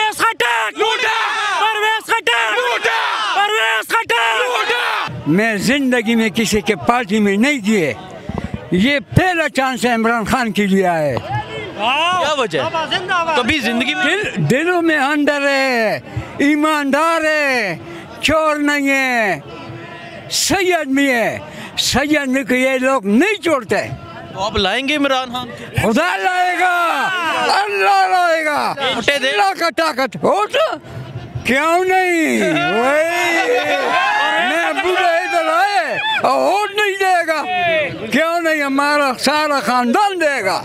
परवेज खटक परवेज खटक परवेज खटक। मैं जिंदगी में किसी के पार्टी में नहीं किए, ये पहला चांस है इमरान खान के लिए है। क्या वजह? कभी जिंदगी में दिलों में अंदर है, ईमानदार है, चोर नहीं है, सही आदमी है। सही आदमी को ये लोग नहीं छोड़ते। तो आप लाएंगे इमरान खान? खुदा लाएगा, अल्लाह लाएगा, अल्लाह का ताकत हो तो क्यों नहीं। मैं बुरा इधर आए और नहीं देगा, क्यों नहीं, हमारा सारा खानदान देगा।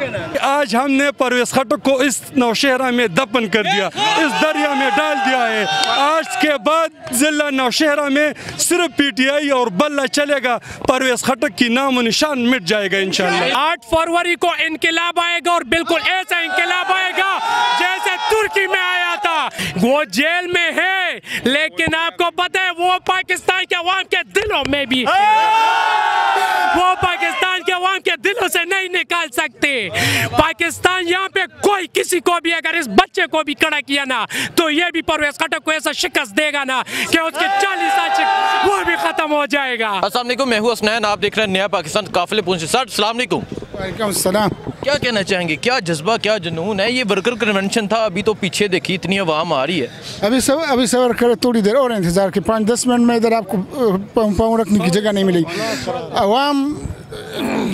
आज हमने परवेज खटक को इस नौशहरा में दफन कर दिया, इस दरिया में डाल दिया है। आज के बाद जिला नौशहरा में सिर्फ पीटीआई और बल्ला चलेगा, परवेज खटक की नामो निशान मिट जाएगा इंशाल्लाह। 8 फरवरी को इनकलाब आएगा और बिल्कुल ऐसा इनकलाब आएगा जैसे तुर्की में आया था। वो जेल में है, लेकिन आपको पता है वो पाकिस्तान के अवाम के दिलों में भी है। वो पाकिस्तान के अवाम के दिलों से नहीं निकाल सकते। पाकिस्तान यहाँ पे कोई किसी को भी अगर इस बच्चे को भी खड़ा किया ना, तो ये भी परवेज खटक को ऐसा शिकस्त देगा ना कि उसके 40 साल वो भी खत्म हो जाएगा। अस्सलाम वालेकुम, मैं हूँ हसनैन, आप देख रहे हैं नया पाकिस्तान काफिले पहुंचे। सर अस्सलाम वालेकुम। वालेकुम सलाम। क्या कहना चाहेंगे, क्या जज्बा क्या जुनून है? ये वर्कर कन्वेंशन था, अभी तो पीछे देखिए इतनी आवाम आ रही है। अभी सबर करे, थोड़ी देर और इंतजार के 5-10 मिनट में इधर आपको पाँव रखने की जगह नहीं मिलेगी। आवाम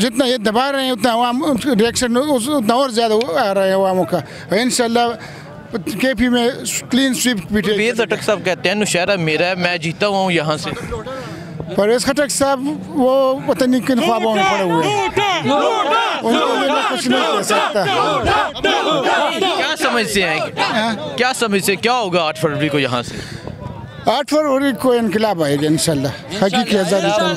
जितना ये दबा रहे हैं उतना आवाम रिएक्शन उतना और ज़्यादा आ रहा है आवामों का। इंशाल्लाह केपी में क्लीन स्वीप पीटे। परवेज खटक साहब कहते हैं नौशहरा मेरा है, मैं जीता हुआ हूँ यहाँ से। परवेज खटक साहब वो पता नहीं किन ख्वाबों में पड़े हुए हैं, उनको कुछ नहीं कह सकता। क्या समझते हैं, क्या समझते, क्या होगा 8 फरवरी को यहाँ से? 8 फरवरी को इनकलाब आएगा इंशाल्लाह, हकीकी आज़ादी का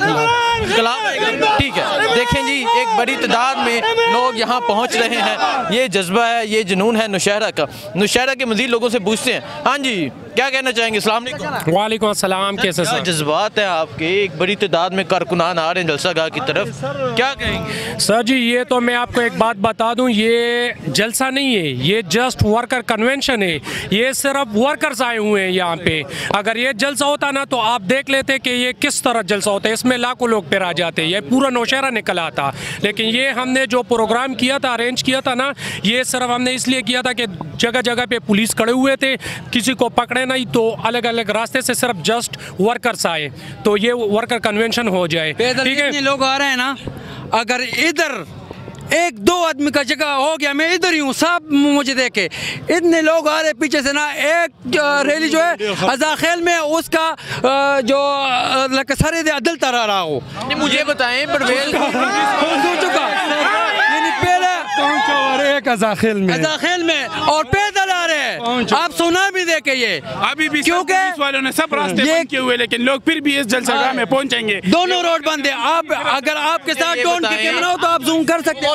इनकलाब आएगा। ठीक है, देखें जी एक बड़ी तादाद में लोग यहाँ पहुँच रहे हैं। ये जज्बा है, ये जुनून है नौशहरा का। नौशहरा के मज़ीद लोगों से पूछते हैं। हाँ जी, क्या कहना चाहेंगे? अस्सलाम वालेकुम। वालेकुम अस्सलाम। कैसे क्या जज्बात है आपके? एक बड़ी तादाद में कारकुनान आ रहे हैं जलसागाह की तरफ, क्या कहेंगे? सर जी ये तो मैं आपको एक बात बता दूं, ये जलसा नहीं है, ये जस्ट वर्कर कन्वेंशन है। ये सिर्फ वर्कर्स आए हुए हैं यहाँ पे। अगर ये जलसा होता ना तो आप देख लेते कि ये किस तरह जलसा होता है, इसमें लाखों लोग फिर आ जाते, ये पूरा नौशहरा निकल आता। लेकिन ये हमने जो प्रोग्राम किया था, अरेंज किया था ना, ये सिर्फ हमने इसलिए किया था कि जगह जगह पे पुलिस खड़े हुए थे, किसी को पकड़े नहीं, तो अलग अलग रास्ते से सिर्फ जस्ट वर्कर्स आए तो ये वर्कर कन्वेंशन हो जाए। ठीक है, लोग आ रहे हैं ना, अगर इधर 1-2 आदमी का जगह हो गया, मैं इधर ही हूँ, सब मुझे देखे इतने लोग आ रहे पीछे से ना। एक रैली जो है अजाखेल में उसका जो सर अदल तरह रहा हो। मुझे बताएं परवेज हो चुका एक अजाखेल में और पैदल आ रहे हैं, आप सुना भी देखे ये अभी भी क्योंकि पुलिस वालों ने सब रास्ते बंद किए हुए, लेकिन लोग फिर भी इस जलसागाह में पहुंचेंगे। दोनों रोड बंद है। आप अगर आपके साथ ड्रोन के कैमरा हो तो आप जूम कर सकते हैं।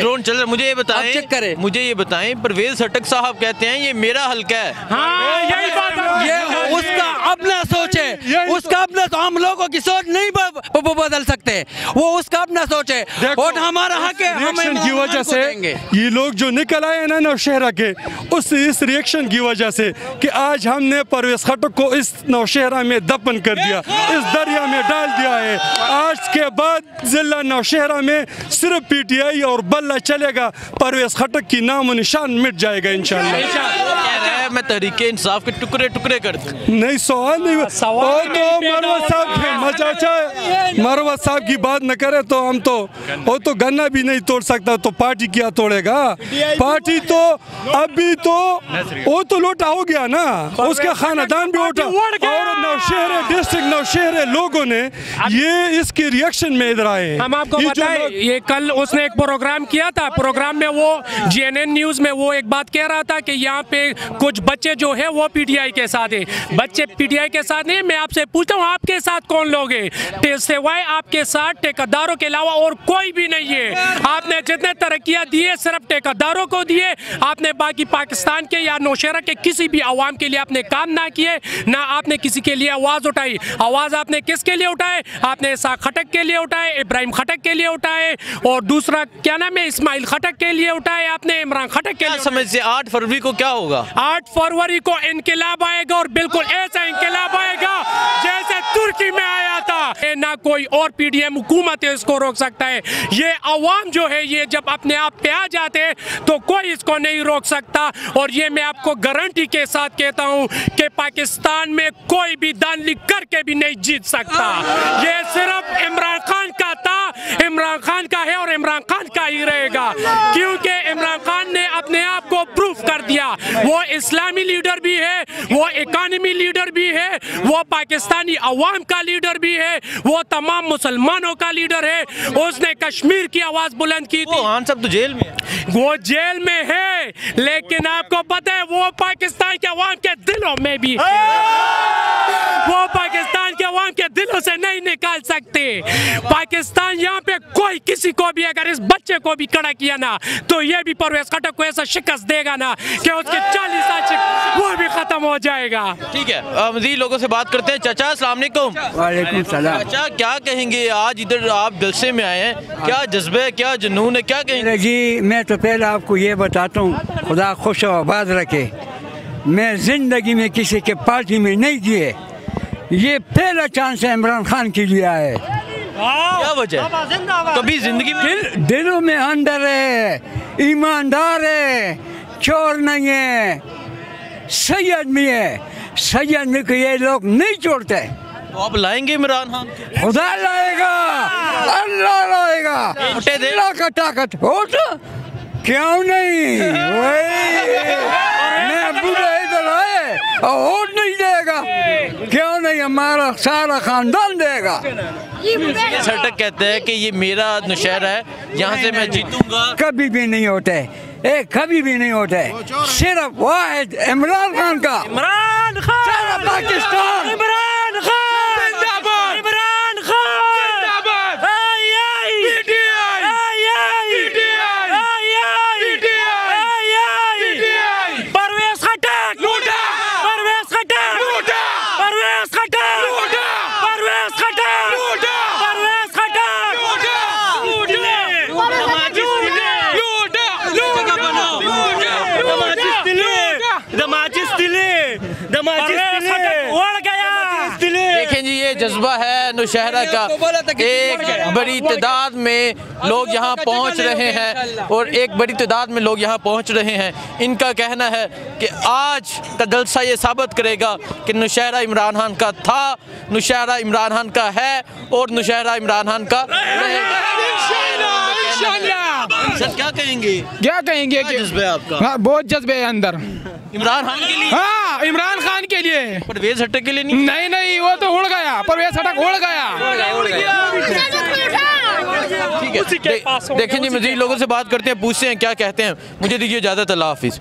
ड्रोन चल रहा है, मुझे ये बताएं, चेक करें, मुझे ये बताएं, परवेज खटक साहब कहते हैं ये मेरा हल्का है। हाँ यही बात है, ये उसका अपना सोच है, उसका अपना, तो हम लोगों की सोच नहीं बदल सकते, वो उसका अपना सोच है और हमारा हक है। रिएक्शन की वजह से ये लोग जो निकल आए ना नौशहरा के, इस रिएक्शन की वजह से कि आज हमने परवेज खटक को इस नौशहरा में दफन कर दिया, इस दरिया में डाल दिया है। आज के बाद जिला नौशहरा में सिर्फ पीटीआई और बल्ला चलेगा, परवेज खटक की नामो निशान मिट जाएगा इंशाल्लाह। मैं तहरीके इंसाफ के टुकड़े टुकड़े कर दूं। नहीं सवाल नहीं, मरवा साहब की बात न करे तो हम तो वो तो गन्ना भी नहीं तोड़ सकता, तो पार्टी क्या तोड़ेगा? पार्टी तो अभी तो वो तो लोटा हो गया ना, उसका खानदान भी उठा। और नौशहरे डिस्ट्रिक्ट नौशहरे लोगों ने ये इसके रिएक्शन में इधर आए। हम आपको बताएं, ये कल उसने एक प्रोग्राम किया था, प्रोग्राम में वो GNN न्यूज में वो एक बात कह रहा था कि यहाँ पे कुछ बच्चे जो है वो पीटीआई के साथ है। बच्चे पीटीआई के साथ नहीं, मैं आपसे पूछता हूँ आपके साथ कौन लोग हैं? सिवाय आपके साथ ठेकेदारों के अलावा और कोई भी नहीं है। आपने जितने तरक्कियां दिए सिर्फ ठेकेदारों को दिए, आपने बाकी पाकिस्तान के या नौशहरा के किसी भी अवाम के लिए आपने काम ना किए, ना आपने किसी के लिए आवाज उठाई। आवाज आपने किसके लिए उठाए? आपने इसाक खटक के लिए उठाए, इब्राहिम खटक के लिए उठाए, और दूसरा क्या नाम है, इस्माइल खटक के लिए उठाए, आपने इमरान खटक के लिए। समझ से 8 फरवरी को क्या होगा? 8 फरवरी को इनकलाब आएगा और बिल्कुल ऐसा इनकलाब आएगा जैसे तुर्की में आया था। ना कोई और पीडीएम हुकूमत है इसको रोक सकता है। ये अवाम जो है ये जब अपने आप पे आ जाते हैं तो कोई इसको नहीं रोक सकता। और ये मैं आपको गारंटी के साथ कहता हूँ कि पाकिस्तान में कोई भी धांधली करके भी नहीं जीत सकता। ये सिर्फ इमरान खान का था, इमरान खान का है और इमरान खान का ही रहेगा, क्योंकि इमरान खान ने अपने आप को प्रूफ कर दिया। वो इस्लामी लीडर भी है, वो इकोनॉमी लीडर भी है, वो पाकिस्तानी अवाम का लीडर भी है, वो तमाम मुसलमानों का लीडर है। उसने कश्मीर की आवाज बुलंद की थी। खान साहब तो जेल में है। वो जेल में है, लेकिन आपको पता है वो पाकिस्तान के अवाम के दिलों में भी है। वो पाकिस्तान के अवाम के दिलों से नहीं निकाल सकते। पाकिस्तान यहाँ पे कोई किसी को भी अगर इस बच्चे को भी खड़ा किया ना तो ये भी परवेज खटक को ऐसा शिकस्त देगा ना कि उसके 40 साल वो भी खत्म हो जाएगा। ठीक है, मज़ीद लोगों से बात करते हैं। चाचा अस्सलाम वालेकुम। वालेकुम सलाम। चाचा क्या कहेंगे, आज इधर आप जलसे में आए हैं, क्या जज्बा है, क्या जुनून है, क्या कहेंगे? जी मैं तो पहले आपको ये बताता हूँ, खुदा खुश और आबाद रखे, मैं जिंदगी में किसी के पार्टी में नहीं किए, ये पहला चांस है इमरान खान के लिए है। क्या वजह है? कभी जिंदगी में दिलों में अंदर है, ईमानदार है, चोर नहीं है, सही आदमी है। सही आदमी को ये लोग नहीं छोड़ते। तो आप लाएंगे इमरान खान? खुदा लाएगा, अल्लाह लाएगा, अल्लाह का ताकत हो तो क्यों नहीं। मैं बुरा इधर आए और नहीं देगा, क्यों नहीं, हमारा सारा खानदान देगा। सटक कहते हैं कि ये मेरा नौशहरा है, यहाँ से मैं जीतूंगा। कभी भी नहीं होते, कभी भी नहीं होते, सिर्फ वाहिद इमरान खान का। इमरान खान, सारा पाकिस्तान इमरान खान जिंदाबाद, इमरान खान जिंदाबाद, परवेज खटक, परवेज खटक, परवेज खटक, परवेज खटक, परवेज देखें जी, ये जज्बा है नौशहरा का। एक बड़ी तादाद में लोग यहाँ पहुँच रहे हैं और एक बड़ी तादाद में लोग यहाँ पहुँच रहे हैं। इनका कहना है कि आज का जलसा ये साबित करेगा कि नौशहरा इमरान खान का था, नौशहरा इमरान खान का है और नौशहरा इमरान खान का रहेगा। सर क्या कहेंगे? क्या कहेंगे कि जज्बा है आपका? हाँ, बहुत जज्बे है अंदर इमरान खान के लिए। हाँ, इमरान खान के लिए। परवेज खटक के लिए नहीं? नहीं नहीं, वो तो उड़ गया, परवेज खटक उड़ गया। ठीक है, देखें जी, मज़ीद लोगों से बात करते हैं, पूछते हैं क्या कहते हैं। मुझे दीजिए इजाज़त, अल्लाह हाफिज़।